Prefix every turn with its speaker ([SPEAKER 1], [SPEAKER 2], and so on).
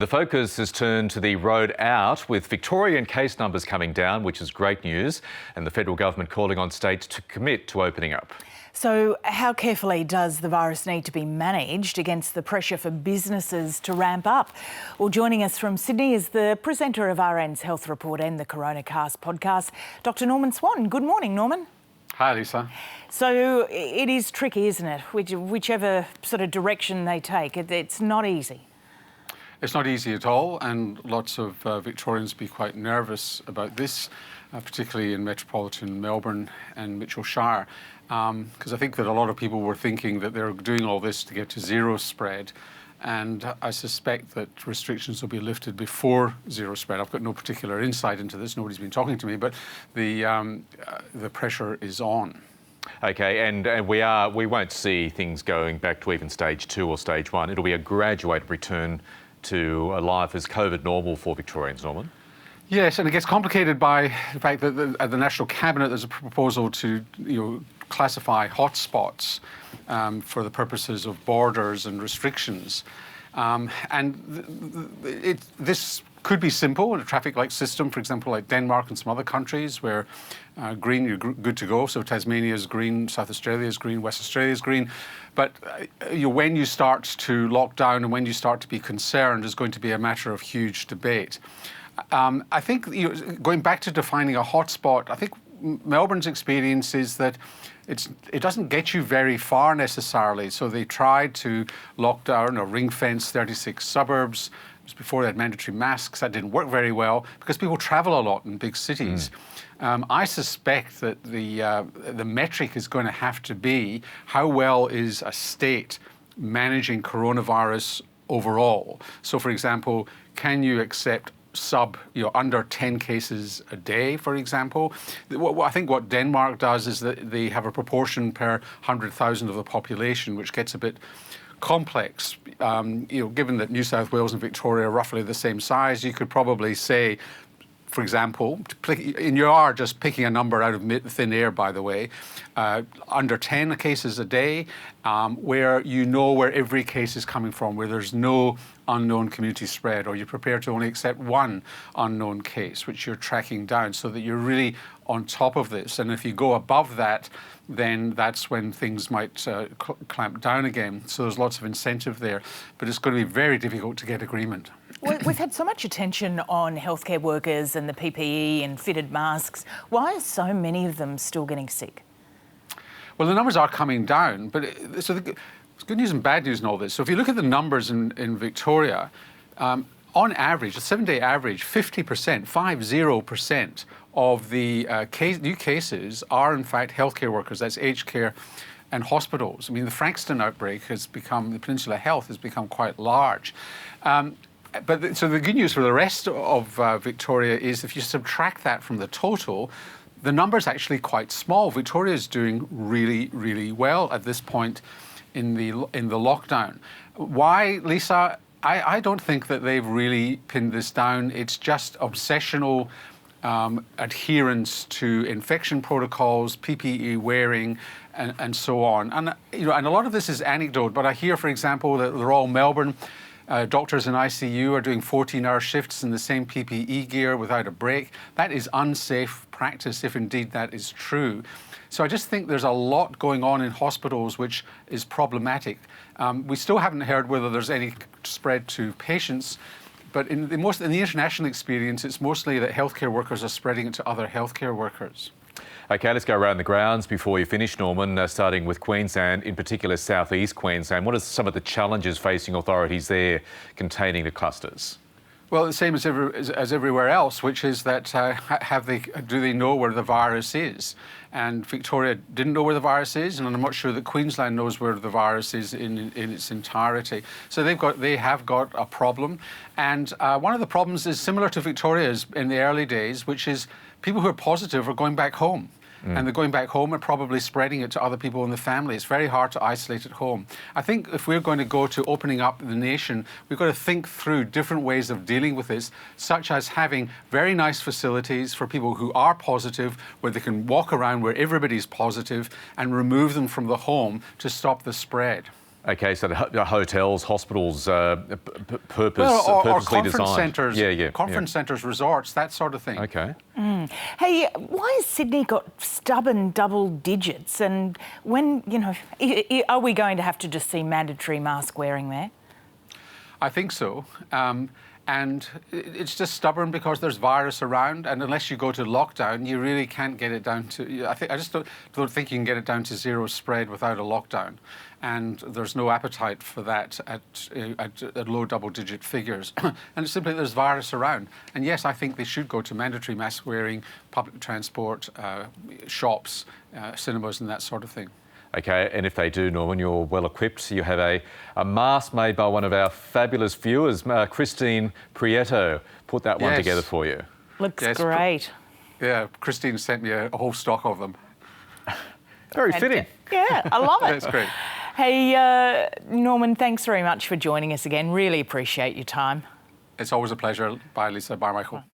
[SPEAKER 1] The focus has turned to the road out, with Victorian case numbers coming down, which is great news, and the federal government calling on states to commit to opening up.
[SPEAKER 2] So how carefully does the virus need to be managed against the pressure for businesses to ramp up? Well, joining us from Sydney is the presenter of RN's Health Report and the Coronacast podcast, Dr. Norman Swan. Good morning, Norman.
[SPEAKER 3] Hi, Lisa.
[SPEAKER 2] So it is tricky, isn't it? Whichever sort of direction they take, it's not easy.
[SPEAKER 3] It's not easy at all, and lots of Victorians be quite nervous about this, particularly in metropolitan Melbourne and Mitchell Shire, because I think that a lot of people were thinking that they're doing all this to get to zero spread, and I suspect that restrictions will be lifted before zero spread. I've got no particular insight into this, nobody's been talking to me, but the pressure is on.
[SPEAKER 1] Okay, and we won't see things going back to even stage 2 or stage 1. It'll be a graduated return to a life as COVID normal for Victorians, Norman.
[SPEAKER 3] Yes, and it gets complicated by the fact that at the National Cabinet there's a proposal to classify hotspots for the purposes of borders and restrictions. This could be simple in a traffic light system, for example, like Denmark and some other countries where green, you're good to go. So Tasmania's green, South Australia's green, West Australia's green. But when you start to lock down and when you start to be concerned is going to be a matter of huge debate. I think going back to defining a hotspot, I think Melbourne's experience is that it doesn't get you very far necessarily. So they tried to lock down or ring fence 36 suburbs. Before they had mandatory masks. That didn't work very well because people travel a lot in big cities. I suspect that the metric is going to have to be how well is a state managing coronavirus overall. So, for example, can you accept under 10 cases a day, for example? I think what Denmark does is that they have a proportion per 100,000 of the population, which gets a bit complex. Given that New South Wales and Victoria are roughly the same size, you could probably say, for example, and you are just picking a number out of thin air, by the way, under 10 cases a day, where where every case is coming from, where there's no unknown community spread, or you're prepared to only accept one unknown case, which you're tracking down, so that you're really on top of this. And if you go above that, then that's when things might clamp down again. So there's lots of incentive there, but it's going to be very difficult to get agreement.
[SPEAKER 2] We've had so much attention on healthcare workers and the PPE and fitted masks. Why are so many of them still getting sick?
[SPEAKER 3] Well, the numbers are coming down, but there's good news and bad news in all this. So if you look at the numbers in Victoria, on average, a 7-day average, 50% of the new cases are in fact healthcare workers. That's aged care and hospitals. I mean, the Frankston outbreak the Peninsula Health has become quite large. So the good news for the rest of Victoria is if you subtract that from the total, the number's actually quite small. Victoria is doing really, really well at this point in the lockdown. Why, Lisa? I don't think that they've really pinned this down. It's just obsessional adherence to infection protocols, PPE wearing, and so on. And and a lot of this is anecdote. But I hear, for example, that the Royal Melbourne doctors in ICU are doing 14-hour shifts in the same PPE gear without a break. That is unsafe practice, if indeed that is true. So I just think there's a lot going on in hospitals which is problematic. We still haven't heard whether there's any spread to patients, but in the international experience, it's mostly that healthcare workers are spreading it to other healthcare workers.
[SPEAKER 1] Okay, let's go around the grounds before you finish, Norman, starting with Queensland, in particular southeast Queensland. What are some of the challenges facing authorities there containing the clusters?
[SPEAKER 3] Well, the same as everywhere else, which is that do they know where the virus is? And Victoria didn't know where the virus is, and I'm not sure that Queensland knows where the virus is in its entirety. So they have got a problem, and one of the problems is similar to Victoria's in the early days, which is people who are positive are going back home. And they're going back home and probably spreading it to other people in the family. It's very hard to isolate at home. I think if we're going to go to opening up the nation, we've got to think through different ways of dealing with this, such as having very nice facilities for people who are positive, where they can walk around where everybody's positive, and remove them from the home to stop the spread.
[SPEAKER 1] Okay, so the hotels, hospitals, purposely
[SPEAKER 3] or conference
[SPEAKER 1] designed.
[SPEAKER 3] centres, conference centres, resorts, that sort of thing.
[SPEAKER 1] Okay.
[SPEAKER 2] Hey, why has Sydney got stubborn double digits? And when, are we going to have to just see mandatory mask wearing there?
[SPEAKER 3] I think so. And it's just stubborn because there's virus around, and unless you go to lockdown, you really can't get it down to. I just don't think you can get it down to zero spread without a lockdown, and there's no appetite for that at low double-digit figures. And it's simply there's virus around. And yes, I think they should go to mandatory mask wearing, public transport, shops, cinemas, and that sort of thing.
[SPEAKER 1] Okay, and if they do, Norman, you're well equipped. You have a mask made by one of our fabulous viewers, Christine Prieto, put that one together for you.
[SPEAKER 2] Looks great.
[SPEAKER 3] Yeah, Christine sent me a whole stock of them.
[SPEAKER 1] Very fitting.
[SPEAKER 2] Yeah, I love it.
[SPEAKER 3] That's great.
[SPEAKER 2] Hey, Norman, thanks very much for joining us again. Really appreciate your time.
[SPEAKER 3] It's always a pleasure. Bye, Lisa. Bye, Michael.